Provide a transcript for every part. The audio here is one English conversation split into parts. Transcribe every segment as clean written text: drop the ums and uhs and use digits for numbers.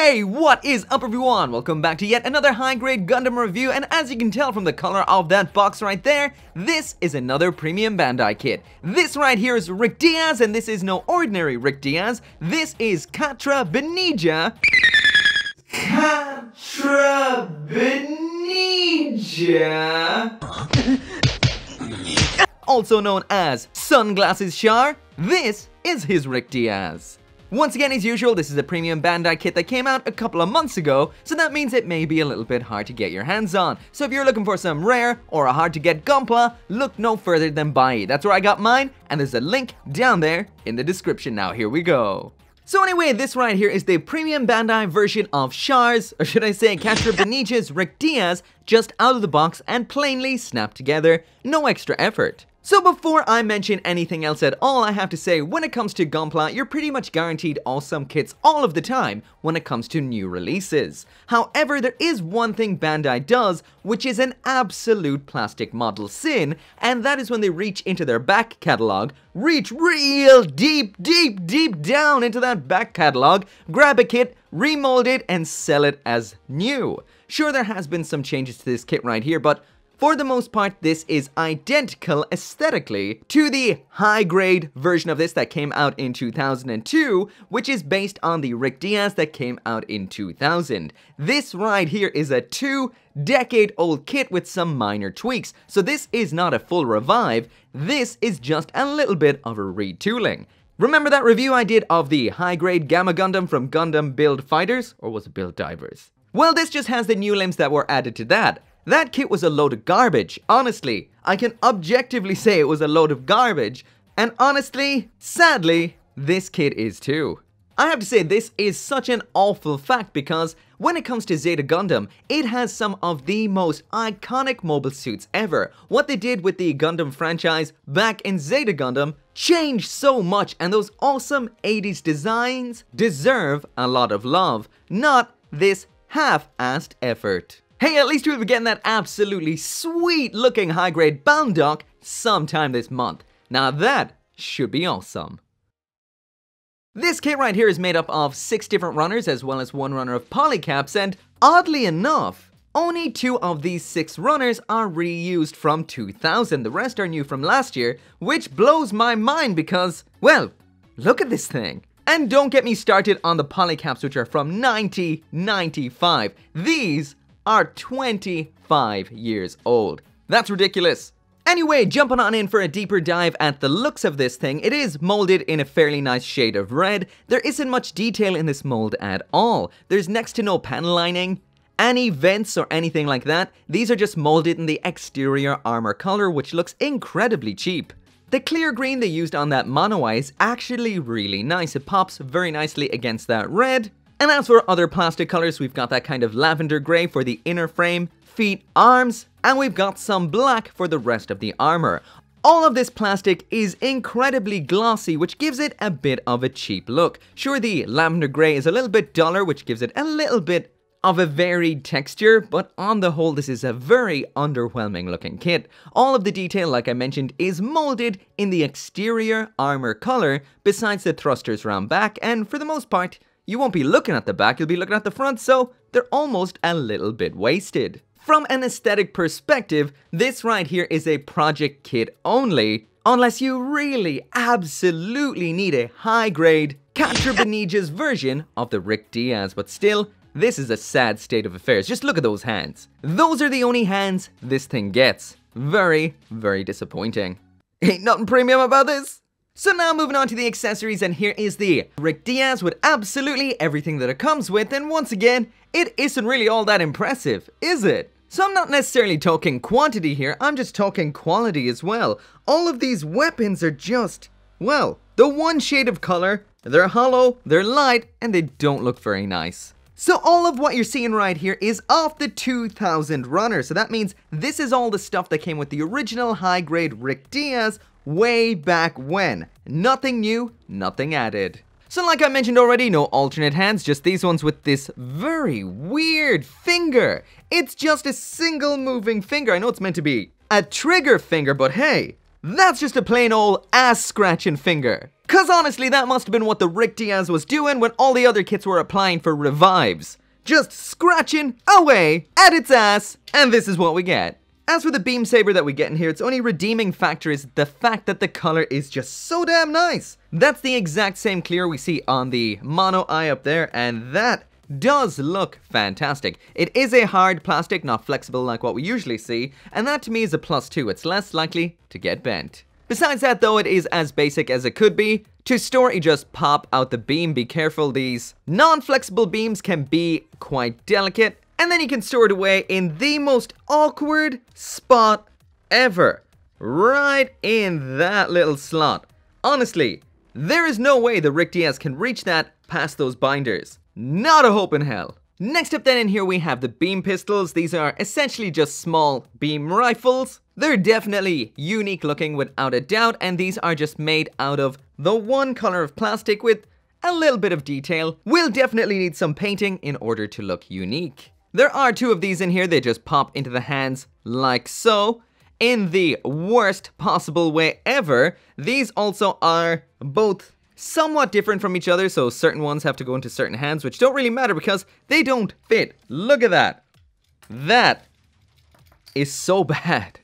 Hey, what is up everyone? Welcome back to yet another high-grade Gundam review, and as you can tell from the color of that box right there, this is another premium Bandai kit. This right here is Rick Diaz, and this is no ordinary Rick Diaz. This is Catra Bonija. Catra Bonija. Also known as Sunglasses Char. This is his Rick Diaz. Once again, as usual, this is a premium Bandai kit that came out a couple of months ago, so that means it may be a little bit hard to get your hands on. So if you're looking for some rare or a hard to get Gunpla, look no further than Bai. That's where I got mine, and there's a link down there in the description. Now here we go. So anyway, this right here is the premium Bandai version of Char's, or should I say Catra Bonija's Rick Diaz, just out of the box and plainly snapped together, no extra effort. So before I mention anything else at all, I have to say, when it comes to Gunpla, you're pretty much guaranteed awesome kits all of the time when it comes to new releases. However, there is one thing Bandai does, which is an absolute plastic model sin, and that is when they reach into their back catalog, reach real deep down into that back catalog, grab a kit, remold it, and sell it as new. Sure, there has been some changes to this kit right here, but for the most part, this is identical aesthetically to the high-grade version of this that came out in 2002, which is based on the Rick Diaz that came out in 2000. This right here is a 2-decade-old kit with some minor tweaks, so this is not a full revive, this is just a little bit of a retooling. Remember that review I did of the high-grade Gamma Gundam from Gundam Build Fighters? Or was it Build Divers? Well, this just has the new limbs that were added to that. That kit was a load of garbage. Honestly, I can objectively say it was a load of garbage. And honestly, sadly, this kit is too. I have to say this is such an awful fact because when it comes to Zeta Gundam, it has some of the most iconic mobile suits ever. What they did with the Gundam franchise back in Zeta Gundam changed so much, and those awesome 80s designs deserve a lot of love, not this half-assed effort. Hey, at least we'll be getting that absolutely sweet looking high-grade Baldock sometime this month. Now that should be awesome. This kit right here is made up of 6 different runners as well as 1 runner of polycaps, and oddly enough, only 2 of these 6 runners are reused from 2000. The rest are new from last year, which blows my mind because, well, look at this thing. And don't get me started on the polycaps, which are from 1995. These are 25 years old. That's ridiculous. Anyway, jumping on in for a deeper dive at the looks of this thing, it is molded in a fairly nice shade of red. There isn't much detail in this mold at all. There's next to no panel lining, any vents or anything like that. These are just molded in the exterior armor color, which looks incredibly cheap. The clear green they used on that mono eye is actually really nice. It pops very nicely against that red. And as for other plastic colors, we've got that kind of lavender gray for the inner frame, feet, arms, and we've got some black for the rest of the armor. All of this plastic is incredibly glossy, which gives it a bit of a cheap look. Sure, the lavender gray is a little bit duller, which gives it a little bit of a varied texture, but on the whole, this is a very underwhelming looking kit. All of the detail, like I mentioned, is molded in the exterior armor color, besides the thrusters around back, and for the most part, you won't be looking at the back, you'll be looking at the front, so they're almost a little bit wasted. From an aesthetic perspective, this right here is a project kit only, unless you really absolutely need a high-grade Catra Bonija's version of the Rick Diaz, but still, this is a sad state of affairs. Just look at those hands. Those are the only hands this thing gets. Very, very disappointing. Ain't nothing premium about this. So now moving on to the accessories, and here is the Rick Diaz with absolutely everything that it comes with, and once again, it isn't really all that impressive, is it? So I'm not necessarily talking quantity here, I'm just talking quality as well. All of these weapons are just, well, the one shade of color, they're hollow, they're light, and they don't look very nice. So all of what you're seeing right here is off the 2000 runner, so that means this is all the stuff that came with the original high-grade Rick Diaz way back when. Nothing new, nothing added. So like I mentioned already, no alternate hands, just these ones with this very weird finger. It's just a single moving finger. I know it's meant to be a trigger finger, but hey, That's just a plain old ass-scratching finger. Cause honestly, that must have been what the Rick Diaz was doing when all the other kits were applying for revives. Just scratching away at its ass, and this is what we get. As for the beam saber that we get in here, its only redeeming factor is the fact that the color is just so damn nice. That's the exact same clear we see on the mono eye up there, and that does look fantastic. It is a hard plastic, not flexible like what we usually see, and that to me is a plus 2. It's less likely to get bent. Besides that though, it is as basic as it could be. To store, you just pop out the beam. Be careful, these non-flexible beams can be quite delicate. And then you can store it away in the most awkward spot ever. Right in that little slot. Honestly, there is no way the Rick Diaz can reach that past those binders. Not a hope in hell. Next up then in here we have the beam pistols. These are essentially just small beam rifles. They're definitely unique looking without a doubt, and these are just made out of the one color of plastic with a little bit of detail. Will definitely need some painting in order to look unique. There are 2 of these in here. They just pop into the hands like so. In the worst possible way ever. These also are both somewhat different from each other, so certain ones have to go into certain hands, which don't really matter because they don't fit. Look at that. That is so bad.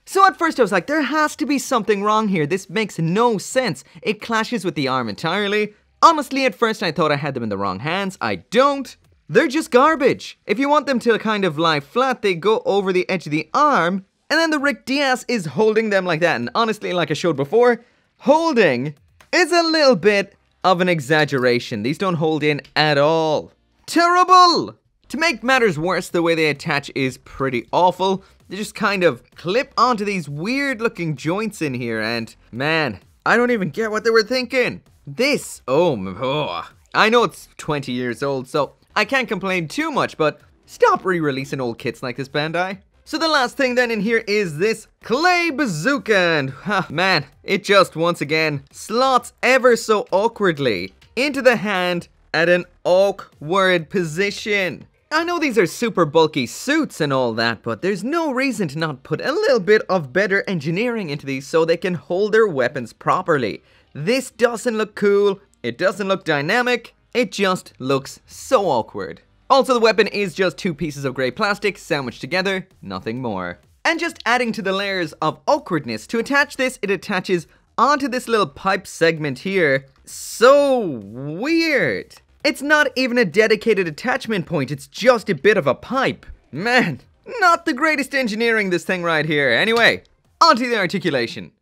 So at first I was like, there has to be something wrong here. This makes no sense. It clashes with the arm entirely. Honestly, at first I thought I had them in the wrong hands. I don't. They're just garbage. If you want them to kind of lie flat, they go over the edge of the arm, and then the Rick Diaz is holding them like that. And honestly, like I showed before, holding is a little bit of an exaggeration. These don't hold in at all. Terrible! To make matters worse, the way they attach is pretty awful. They just kind of clip onto these weird looking joints in here, and man, I don't even get what they were thinking. This, oh, I know it's 20 years old, so I can't complain too much, but stop re-releasing old kits like this, Bandai. So the last thing then in here is this clay bazooka, and man, it just once again slots ever so awkwardly into the hand at an awkward position. I know these are super bulky suits and all that, but there's no reason to not put a little bit of better engineering into these so they can hold their weapons properly. This doesn't look cool, it doesn't look dynamic, it just looks so awkward. Also, the weapon is just 2 pieces of grey plastic sandwiched together, nothing more. And just adding to the layers of awkwardness, to attach this, it attaches onto this little pipe segment here. So weird. It's not even a dedicated attachment point, it's just a bit of a pipe. Man, not the greatest engineering, this thing right here. Anyway, onto the articulation.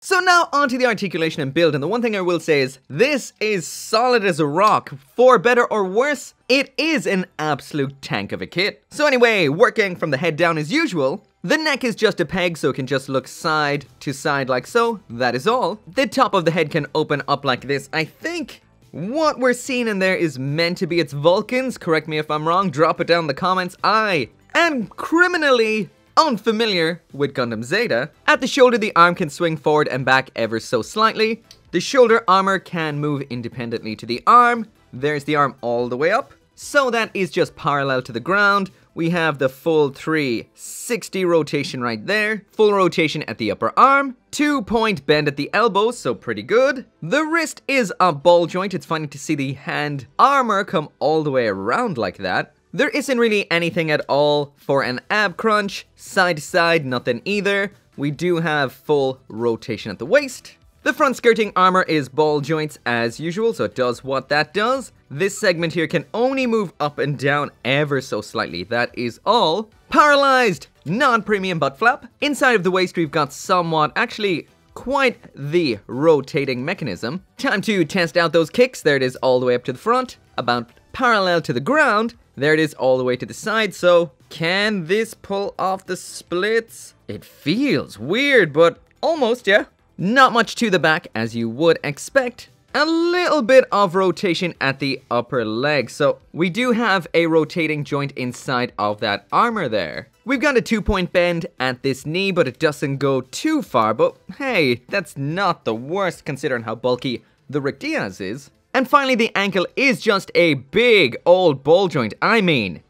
So now onto the articulation and build, and the one thing I will say is, this is solid as a rock. For better or worse, it is an absolute tank of a kit. So anyway, working from the head down as usual, the neck is just a peg so it can just look side to side like so, that is all. The top of the head can open up like this. I think what we're seeing in there is meant to be its Vulcans, correct me if I'm wrong, drop it down in the comments. I am criminally unfamiliar with Gundam Zeta. At the shoulder, the arm can swing forward and back ever so slightly. The shoulder armor can move independently to the arm. There's the arm all the way up. So that is just parallel to the ground. We have the full 360 rotation right there. Full rotation at the upper arm. 2-point bend at the elbow, so pretty good. The wrist is a ball joint. It's funny to see the hand armor come all the way around like that. There isn't really anything at all for an ab crunch. Side to side, nothing either. We do have full rotation at the waist. The front skirting armor is ball joints as usual, so it does what that does. This segment here can only move up and down ever so slightly, that is all. Paralyzed, non-premium butt flap. Inside of the waist we've got somewhat, actually quite the rotating mechanism. Time to test out those kicks. There it is all the way up to the front, about parallel to the ground. There it is all the way to the side, so can this pull off the splits? It feels weird, but almost, yeah. Not much to the back, as you would expect. A little bit of rotation at the upper leg, so we do have a rotating joint inside of that armor there. We've got a 2-point bend at this knee, but it doesn't go too far, but hey, that's not the worst considering how bulky the Rick Diaz is. And finally, the ankle is just a big old ball joint. I mean,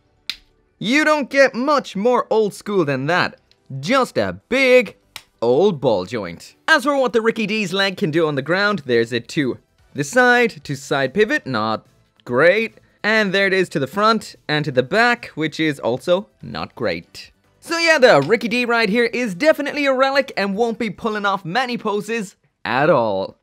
you don't get much more old school than that. Just a big old ball joint. As for what the Ricky D's leg can do on the ground, there's it to the side, to side pivot, not great. And there it is to the front and to the back, which is also not great. So yeah, the Ricky D right here is definitely a relic and won't be pulling off many poses at all.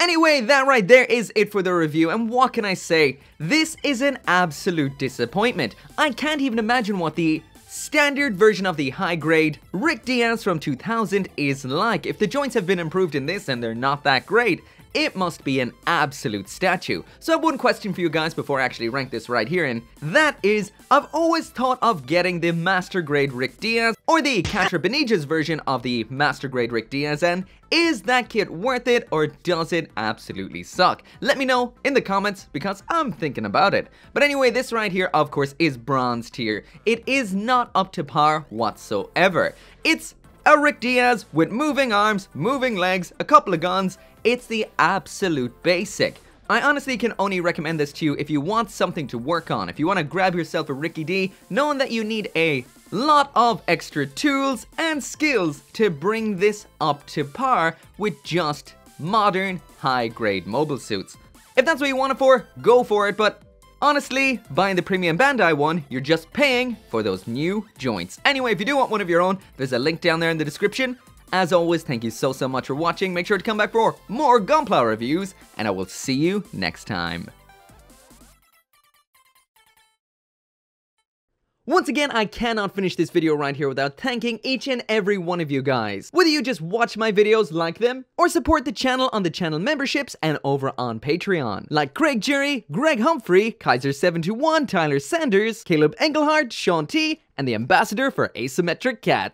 Anyway, that right there is it for the review, and what can I say? This is an absolute disappointment. I can't even imagine what the standard version of the high-grade Rick Diaz from 2000 is like. If the joints have been improved in this and they're not that great, it must be an absolute statue. So I have one question for you guys before I actually rank this right here, and that is, I've always thought of getting the Master Grade Rick Diaz or the Catra Benitez version of the Master Grade Rick Diaz, and is that kit worth it or does it absolutely suck? Let me know in the comments because I'm thinking about it. But anyway, this right here of course is bronze tier. It is not up to par whatsoever. It's a Rick Diaz with moving arms, moving legs, a couple of guns. It's the absolute basic. I honestly can only recommend this to you if you want something to work on. If you want to grab yourself a Ricky D, knowing that you need a lot of extra tools and skills to bring this up to par with just modern high-grade mobile suits. If that's what you want it for, go for it, but honestly, buying the Premium Bandai one, you're just paying for those new joints. Anyway, if you do want one of your own, there's a link down there in the description. As always, thank you so much for watching. Make sure to come back for more Gunpla reviews, and I will see you next time. Once again, I cannot finish this video right here without thanking each and every one of you guys. Whether you just watch my videos, like them, or support the channel on the channel memberships and over on Patreon. Like Craig Jury, Greg Humphrey, Kaiser721, Tyler Sanders, Caleb Engelhardt, Sean T, and the ambassador for Asymmetric Cat.